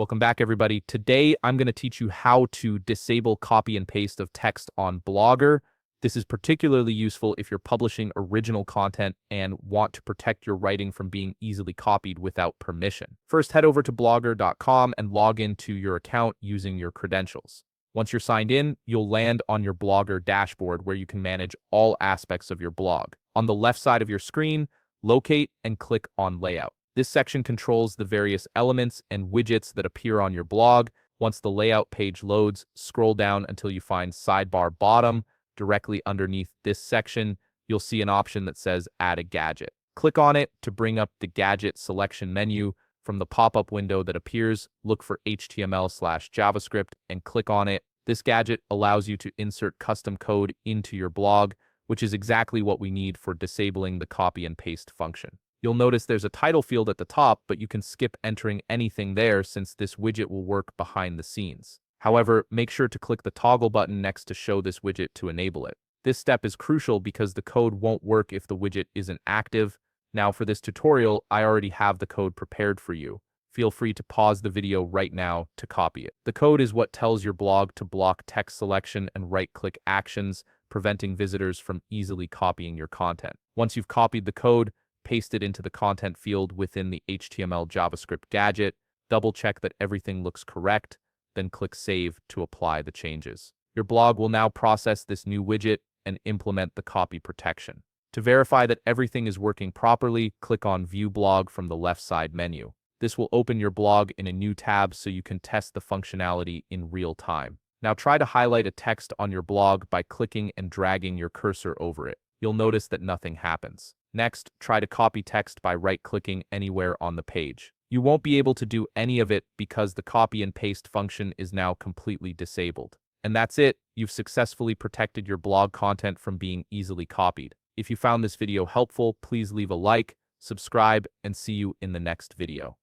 Welcome back, everybody. Today, I'm going to teach you how to disable copy and paste of text on Blogger. This is particularly useful if you're publishing original content and want to protect your writing from being easily copied without permission. First, head over to blogger.com and log into your account using your credentials. Once you're signed in, you'll land on your Blogger dashboard where you can manage all aspects of your blog. On the left side of your screen, locate and click on Layout. This section controls the various elements and widgets that appear on your blog. Once the layout page loads, scroll down until you find Sidebar Bottom. Directly underneath this section, you'll see an option that says Add a Gadget. Click on it to bring up the Gadget selection menu. From the pop-up window that appears, look for HTML/JavaScript and click on it. This gadget allows you to insert custom code into your blog, which is exactly what we need for disabling the copy and paste function. You'll notice there's a title field at the top, but you can skip entering anything there since this widget will work behind the scenes. However, make sure to click the toggle button next to show this widget to enable it. This step is crucial because the code won't work if the widget isn't active. Now for this tutorial, I already have the code prepared for you. Feel free to pause the video right now to copy it. The code is what tells your blog to block text selection and right-click actions, preventing visitors from easily copying your content. Once you've copied the code, paste it into the content field within the HTML JavaScript gadget, double-check that everything looks correct, then click Save to apply the changes. Your blog will now process this new widget and implement the copy protection. To verify that everything is working properly, click on View Blog from the left side menu. This will open your blog in a new tab so you can test the functionality in real time. Now try to highlight a text on your blog by clicking and dragging your cursor over it. You'll notice that nothing happens. Next, try to copy text by right-clicking anywhere on the page. You won't be able to do any of it because the copy and paste function is now completely disabled. And that's it. You've successfully protected your blog content from being easily copied. If you found this video helpful, please leave a like, subscribe, and see you in the next video.